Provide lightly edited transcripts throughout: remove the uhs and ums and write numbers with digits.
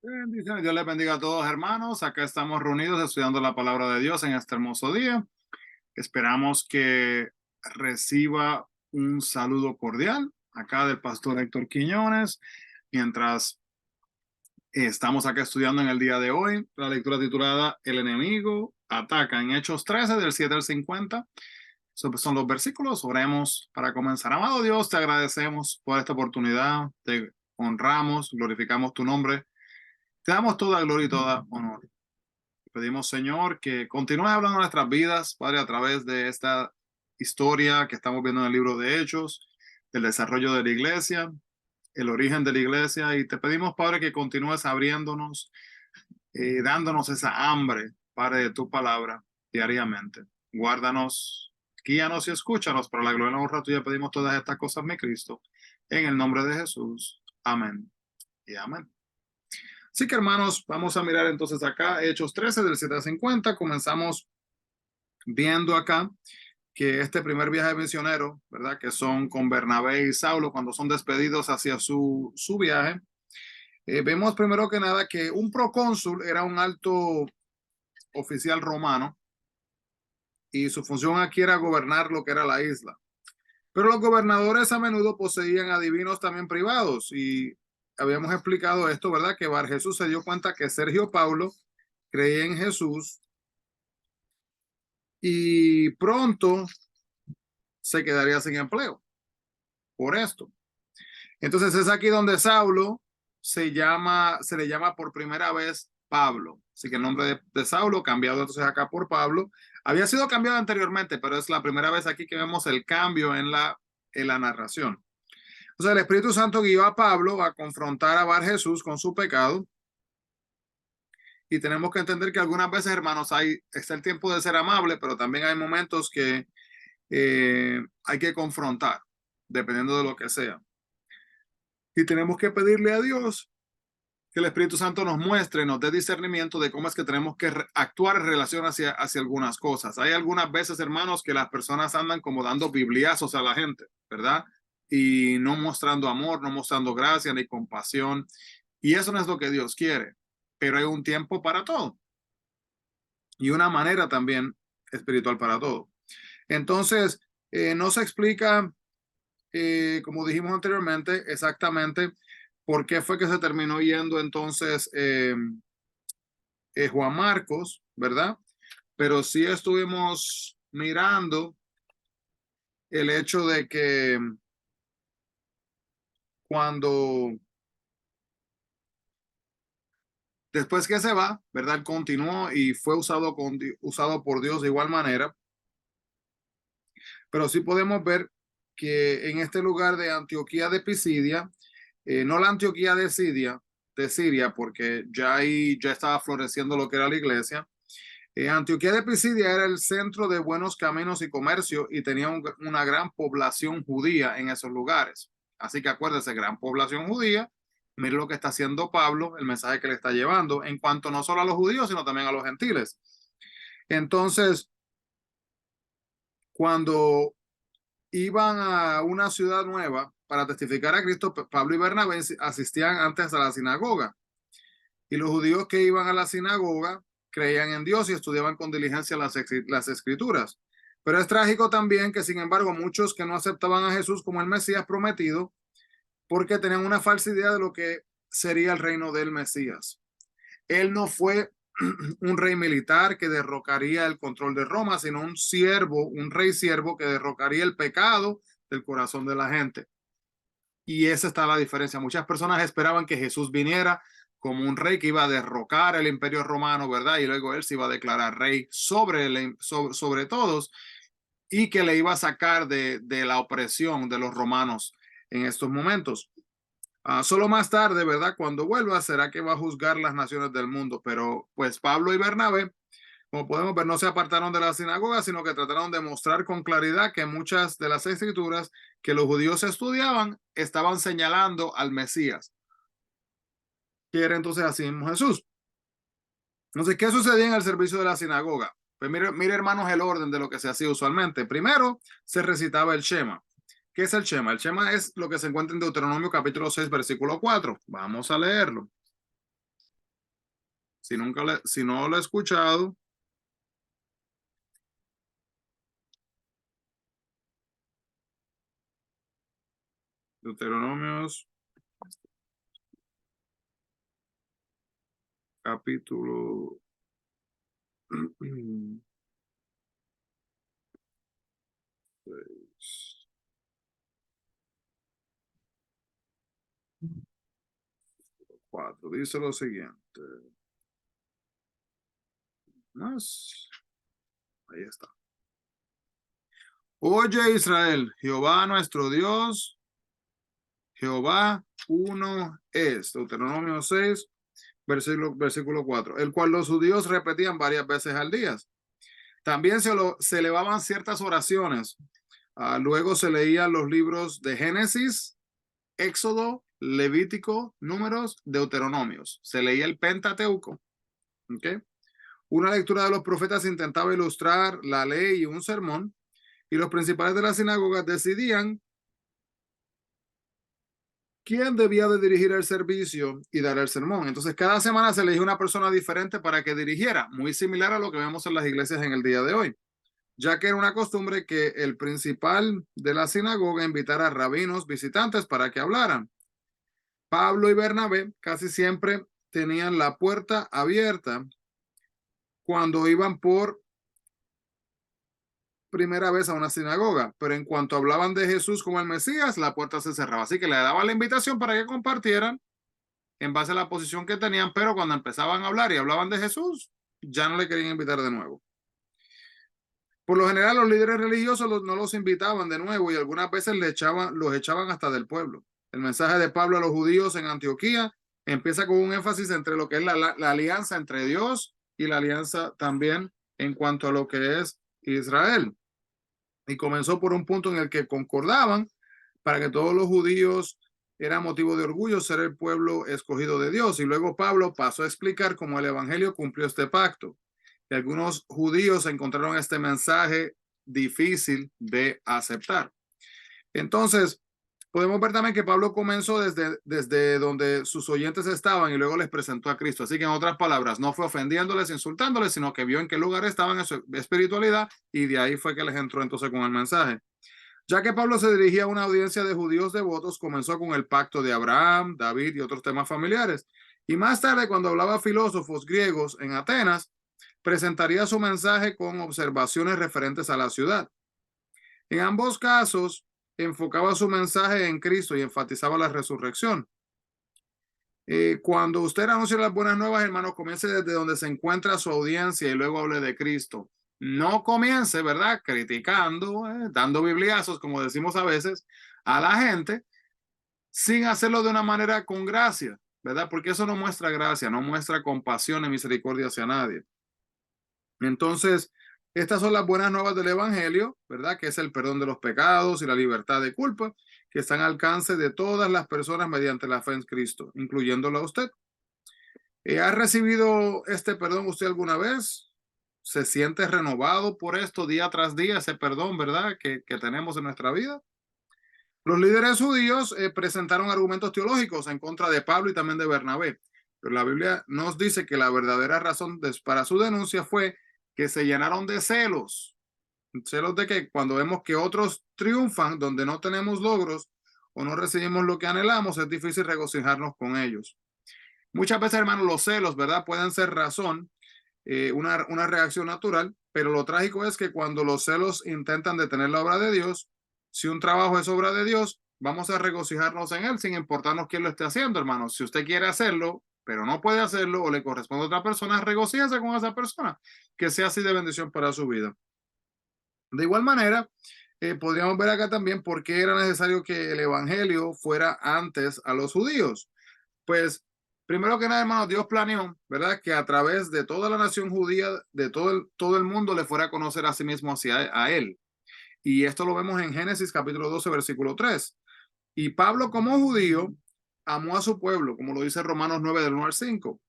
Bendiciones, Dios les bendiga a todos, hermanos. Acá estamos reunidos estudiando la palabra de Dios en este hermoso día. Esperamos que reciba un saludo cordial acá del pastor Héctor Quiñones. Mientras estamos acá estudiando en el día de hoy, la lectura titulada El enemigo ataca en Hechos 13, del 7 al 50. Esos son los versículos. Oremos para comenzar. Amado Dios, te agradecemos por esta oportunidad. Te honramos, glorificamos tu nombre. Te damos toda gloria y toda honor. Pedimos, Señor, que continúes hablando en nuestras vidas, Padre, a través de esta historia que estamos viendo en el libro de Hechos, el desarrollo de la iglesia, el origen de la iglesia, y te pedimos, Padre, que continúes abriéndonos, dándonos esa hambre, Padre, de tu palabra diariamente. Guárdanos, guíanos y escúchanos para la gloria y la honra tuya. Pedimos todas estas cosas, mi Cristo, en el nombre de Jesús. Amén y amén. Así que hermanos, vamos a mirar entonces acá Hechos 13 del 7 al 50. Comenzamos viendo acá que este primer viaje misionero, ¿verdad? Que son con Bernabé y Saulo cuando son despedidos hacia su viaje. Vemos primero que nada que un procónsul era un alto oficial romano y su función aquí era gobernar lo que era la isla. Pero los gobernadores a menudo poseían adivinos también privados y habíamos explicado esto, ¿verdad? Que Bar Jesús se dio cuenta que Sergio Paulo creía en Jesús y pronto se quedaría sin empleo por esto. Entonces es aquí donde Saulo se le llama por primera vez Pablo. Así que el nombre de Saulo, cambiado entonces acá por Pablo, había sido cambiado anteriormente, pero es la primera vez aquí que vemos el cambio en la narración. Entonces el Espíritu Santo guió a Pablo a confrontar a Bar Jesús con su pecado. Y tenemos que entender que algunas veces, hermanos, está el tiempo de ser amable, pero también hay momentos que hay que confrontar, dependiendo de lo que sea. Y tenemos que pedirle a Dios que el Espíritu Santo nos muestre, nos dé discernimiento de cómo es que tenemos que actuar en relación hacia algunas cosas. Hay algunas veces, hermanos, que las personas andan como dando bibliazos a la gente, ¿verdad? Y no mostrando amor, no mostrando gracia ni compasión. Y eso no es lo que Dios quiere. Pero hay un tiempo para todo y una manera también espiritual para todo. Entonces, no se explica, como dijimos anteriormente, exactamente por qué fue que se terminó yendo entonces Juan Marcos, ¿verdad? Pero sí estuvimos mirando el hecho de que cuando después que se va, ¿verdad? Continuó y fue usado por Dios de igual manera, pero sí podemos ver que en este lugar de Antioquía de Pisidia, no la Antioquía de Siria, porque ya ahí ya estaba floreciendo lo que era la iglesia. Antioquía de Pisidia era el centro de buenos caminos y comercio y tenía una gran población judía en esos lugares. Así que acuérdense, gran población judía. Mire lo que está haciendo Pablo, el mensaje que le está llevando en cuanto no solo a los judíos, sino también a los gentiles. Entonces, cuando iban a una ciudad nueva para testificar a Cristo, Pablo y Bernabé asistían antes a la sinagoga. Y los judíos que iban a la sinagoga creían en Dios y estudiaban con diligencia las escrituras. Pero es trágico también que, sin embargo, muchos que no aceptaban a Jesús como el Mesías prometido, porque tenían una falsa idea de lo que sería el reino del Mesías. Él no fue un rey militar que derrocaría el control de Roma, sino un siervo, un rey siervo que derrocaría el pecado del corazón de la gente. Y esa está la diferencia. Muchas personas esperaban que Jesús viniera como un rey que iba a derrocar el imperio romano, ¿verdad? Y luego él se iba a declarar rey sobre todos y que le iba a sacar de la opresión de los romanos en estos momentos. Solo más tarde, ¿verdad? Cuando vuelva, será que va a juzgar las naciones del mundo. Pero pues Pablo y Bernabé, como podemos ver, no se apartaron de la sinagoga, sino que trataron de mostrar con claridad que muchas de las escrituras que los judíos estudiaban estaban señalando al Mesías, que era entonces así mismo Jesús. Entonces, ¿qué sucedía en el servicio de la sinagoga? Pues mire, hermanos, el orden de lo que se hacía usualmente. Primero, se recitaba el Shema. ¿Qué es el Shema? El Shema es lo que se encuentra en Deuteronomio capítulo 6, versículo 4. Vamos a leerlo. Si no lo he escuchado, Deuteronomios capítulo 4, dice lo siguiente. Más. Ahí está. Oye Israel, Jehová nuestro Dios, Jehová uno es. Deuteronomio 6, versículo 4, el cual los judíos repetían varias veces al día. También se elevaban ciertas oraciones. Luego se leían los libros de Génesis, Éxodo, Levítico, Números, Deuteronomios. Se leía el Pentateuco. ¿Okay? Una lectura de los profetas intentaba ilustrar la ley y un sermón, y los principales de las sinagogas decidían quién debía de dirigir el servicio y dar el sermón. Entonces, cada semana se elegía una persona diferente para que dirigiera, muy similar a lo que vemos en las iglesias en el día de hoy, ya que era una costumbre que el principal de la sinagoga invitara a rabinos visitantes para que hablaran. Pablo y Bernabé casi siempre tenían la puerta abierta cuando iban por primera vez a una sinagoga, pero en cuanto hablaban de Jesús como el Mesías, la puerta se cerraba. Así que le daban la invitación para que compartieran en base a la posición que tenían, pero cuando empezaban a hablar y hablaban de Jesús, ya no le querían invitar de nuevo. Por lo general, los líderes religiosos no los invitaban de nuevo y algunas veces los echaban hasta del pueblo. El mensaje de Pablo a los judíos en Antioquía empieza con un énfasis entre lo que es la alianza entre Dios y la alianza también en cuanto a lo que es Israel. Y comenzó por un punto en el que concordaban para que todos los judíos era motivo de orgullo ser el pueblo escogido de Dios. Y luego Pablo pasó a explicar cómo el evangelio cumplió este pacto. Y algunos judíos encontraron este mensaje difícil de aceptar. Entonces, podemos ver también que Pablo comenzó desde donde sus oyentes estaban y luego les presentó a Cristo. Así que en otras palabras, no fue ofendiéndoles, insultándoles, sino que vio en qué lugar estaban en su espiritualidad y de ahí fue que les entró entonces con el mensaje. Ya que Pablo se dirigía a una audiencia de judíos devotos, comenzó con el pacto de Abraham, David y otros temas familiares. Y más tarde, cuando hablaba a filósofos griegos en Atenas, presentaría su mensaje con observaciones referentes a la ciudad. En ambos casos, enfocaba su mensaje en Cristo y enfatizaba la resurrección. Cuando usted anuncia las buenas nuevas, hermanos, comience desde donde se encuentra su audiencia y luego hable de Cristo. No comience, ¿verdad? Criticando, dando bibliazos, como decimos a veces, a la gente, sin hacerlo de una manera con gracia, ¿verdad? Porque eso no muestra gracia, no muestra compasión y misericordia hacia nadie. Entonces, estas son las buenas nuevas del Evangelio, ¿verdad? Que es el perdón de los pecados y la libertad de culpa, que están al alcance de todas las personas mediante la fe en Cristo, incluyéndolo a usted. ¿Ha recibido este perdón usted alguna vez? ¿Se siente renovado por esto día tras día, ese perdón, ¿verdad? Que tenemos en nuestra vida. Los líderes judíos presentaron argumentos teológicos en contra de Pablo y también de Bernabé, pero la Biblia nos dice que la verdadera razón para su denuncia fue que se llenaron de celos. Celos de que cuando vemos que otros triunfan donde no tenemos logros o no recibimos lo que anhelamos, es difícil regocijarnos con ellos. Muchas veces, hermanos, los celos, ¿verdad? Pueden ser razón, una reacción natural, pero lo trágico es que cuando los celos intentan detener la obra de Dios, si un trabajo es obra de Dios, vamos a regocijarnos en él sin importarnos quién lo esté haciendo, hermanos. Si usted quiere hacerlo, pero no puede hacerlo o le corresponde a otra persona, regocíjese con esa persona, que sea así de bendición para su vida. De igual manera, podríamos ver acá también por qué era necesario que el evangelio fuera antes a los judíos. Pues, primero que nada, hermanos, Dios planeó, ¿verdad? Que a través de toda la nación judía, de todo el mundo, le fuera a conocer a sí mismo hacia a él. Y esto lo vemos en Génesis capítulo 12, versículo 3. Y Pablo, como judío, amó a su pueblo, como lo dice Romanos 9, del 1 al 5,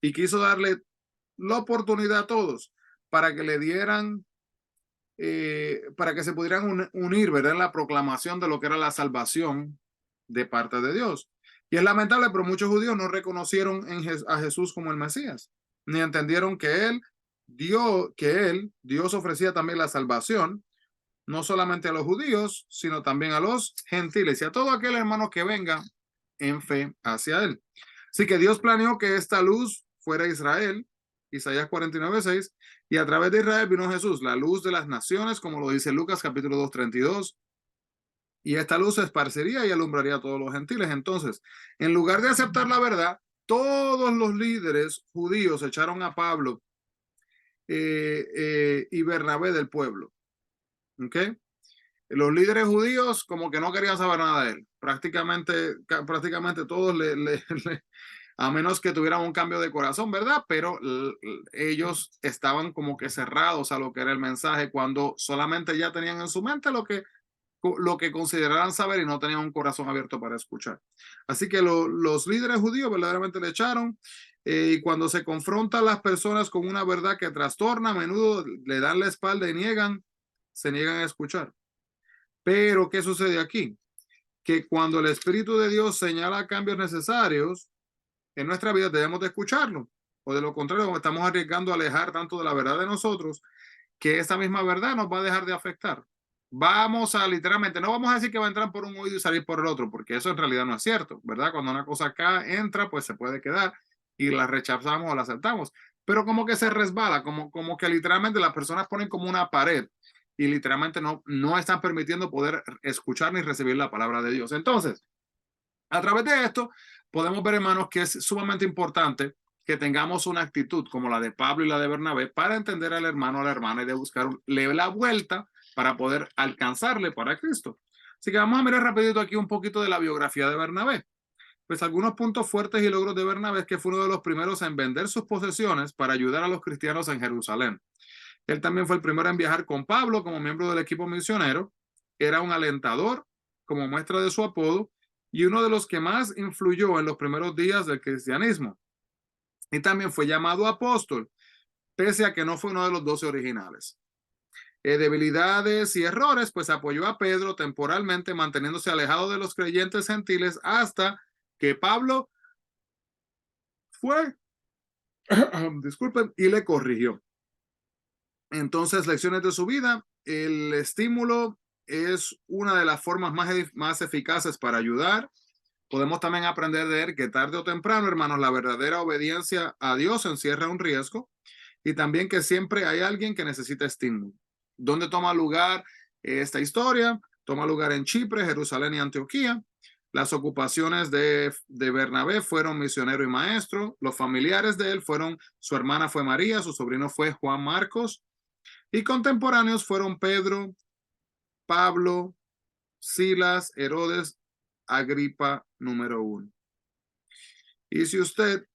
y quiso darle la oportunidad a todos para que le dieran para que se pudieran unir, ¿verdad? En la proclamación de lo que era la salvación de parte de Dios. Y es lamentable, pero muchos judíos no reconocieron a Jesús como el Mesías. ni entendieron que Dios ofrecía también la salvación, no solamente a los judíos, sino también a los gentiles y a todo aquel hermano que venga en fe hacia él. Así que Dios planeó que esta luz fuera Israel, Isaías 49:6, y a través de Israel vino Jesús, la luz de las naciones, como lo dice Lucas capítulo 2:32, y esta luz se esparcería y alumbraría a todos los gentiles. Entonces, en lugar de aceptar la verdad, todos los líderes judíos echaron a Pablo y Bernabé del pueblo. ¿Ok? Los líderes judíos como que no querían saber nada de él. Prácticamente todos a menos que tuvieran un cambio de corazón, ¿verdad? Pero ellos estaban como que cerrados a lo que era el mensaje cuando solamente ya tenían en su mente lo que consideraran saber y no tenían un corazón abierto para escuchar. Así que los líderes judíos verdaderamente le echaron y cuando se confrontan las personas con una verdad que trastorna, a menudo le dan la espalda y se niegan a escuchar. Pero, ¿qué sucede aquí? Que cuando el Espíritu de Dios señala cambios necesarios en nuestra vida, debemos de escucharlo. O de lo contrario, estamos arriesgando a alejar tanto de la verdad de nosotros que esa misma verdad nos va a dejar de afectar. Vamos a literalmente, no vamos a decir que va a entrar por un oído y salir por el otro, porque eso en realidad no es cierto, ¿verdad? Cuando una cosa acá entra, pues se puede quedar y la rechazamos o la aceptamos. Pero como que se resbala, como que literalmente las personas ponen como una pared y literalmente no están permitiendo poder escuchar ni recibir la palabra de Dios. Entonces, a través de esto, podemos ver, hermanos, que es sumamente importante que tengamos una actitud como la de Pablo y la de Bernabé para entender al hermano o a la hermana y de buscarle la vuelta para poder alcanzarle para Cristo. Así que vamos a mirar rapidito aquí un poquito de la biografía de Bernabé. Pues algunos puntos fuertes y logros de Bernabé es que fue uno de los primeros en vender sus posesiones para ayudar a los cristianos en Jerusalén. Él también fue el primero en viajar con Pablo como miembro del equipo misionero. Era un alentador, como muestra de su apodo, y uno de los que más influyó en los primeros días del cristianismo. Y también fue llamado apóstol, pese a que no fue uno de los 12 originales. Debilidades y errores, pues apoyó a Pedro temporalmente, manteniéndose alejado de los creyentes gentiles hasta que Pablo fue, disculpen, y le corrigió. Entonces, lecciones de su vida, el estímulo es una de las formas más eficaces para ayudar. Podemos también aprender de él que tarde o temprano, hermanos, la verdadera obediencia a Dios encierra un riesgo y también que siempre hay alguien que necesita estímulo. ¿Dónde toma lugar esta historia? Toma lugar en Chipre, Jerusalén y Antioquía. Las ocupaciones de Bernabé fueron misionero y maestro. Los familiares de él fueron, su hermana fue María, su sobrino fue Juan Marcos. Y contemporáneos fueron Pedro, Pablo, Silas, Herodes, Agripa número 1. Y si usted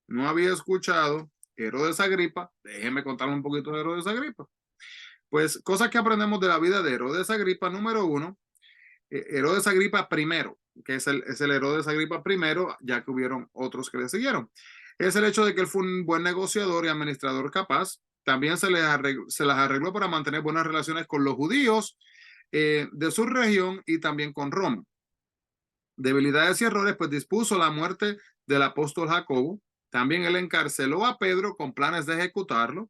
no había escuchado Herodes Agripa, déjeme contarle un poquito de Herodes Agripa. Pues cosas que aprendemos de la vida de Herodes Agripa número 1, Herodes Agripa primero, que es el Herodes Agripa primero, ya que hubieron otros que le siguieron. Es el hecho de que él fue un buen negociador y administrador capaz. También se las arregló para mantener buenas relaciones con los judíos de su región y también con Roma. Debilidades y errores, pues dispuso la muerte del apóstol Jacobo. También él encarceló a Pedro con planes de ejecutarlo.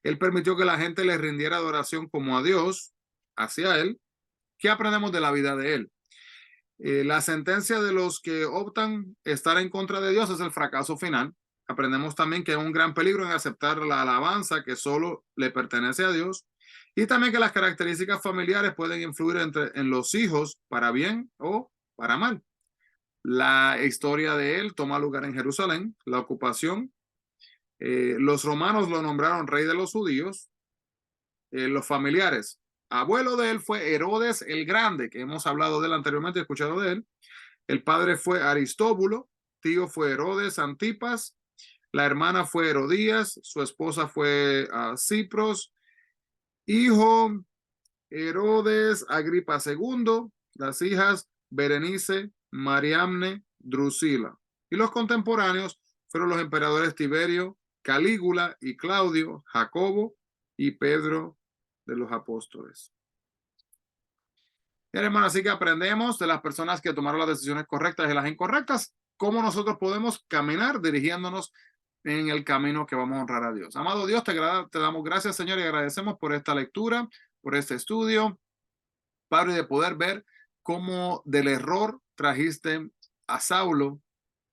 Él permitió que la gente le rindiera adoración como a Dios, hacia él. ¿Qué aprendemos de la vida de él? La sentencia de los que optan estar en contra de Dios es el fracaso final. Aprendemos también que hay un gran peligro en aceptar la alabanza que solo le pertenece a Dios y también que las características familiares pueden influir en los hijos para bien o para mal. La historia de él toma lugar en Jerusalén, la ocupación. Los romanos lo nombraron rey de los judíos. Los familiares. Abuelo de él fue Herodes el Grande, que hemos hablado de él anteriormente, escuchado de él. El padre fue Aristóbulo, tío fue Herodes Antipas, la hermana fue Herodías, su esposa fue Cipros, hijo Herodes Agripa II, las hijas Berenice, Mariamne, Drusila. Y los contemporáneos fueron los emperadores Tiberio, Calígula y Claudio, Jacobo y Pedro de los apóstoles. Bien, hermano, así que aprendemos de las personas que tomaron las decisiones correctas y las incorrectas, cómo nosotros podemos caminar dirigiéndonos en el camino que vamos a honrar a Dios. Amado Dios, te damos gracias, Señor, y agradecemos por esta lectura, por este estudio, Padre, de poder ver cómo del error trajiste a Saulo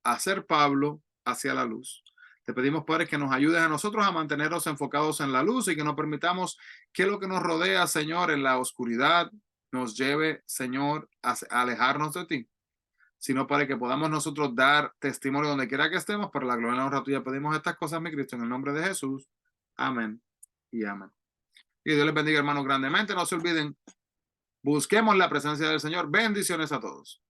a ser Pablo hacia la luz. Te pedimos, Padre, que nos ayudes a nosotros a mantenernos enfocados en la luz y que no permitamos que lo que nos rodea, Señor, en la oscuridad nos lleve, Señor, a alejarnos de ti, sino para que podamos nosotros dar testimonio donde quiera que estemos. Para la gloria y la honra tuya pedimos estas cosas, mi Cristo, en el nombre de Jesús. Amén y amén. Y Dios les bendiga, hermanos, grandemente. No se olviden, busquemos la presencia del Señor. Bendiciones a todos.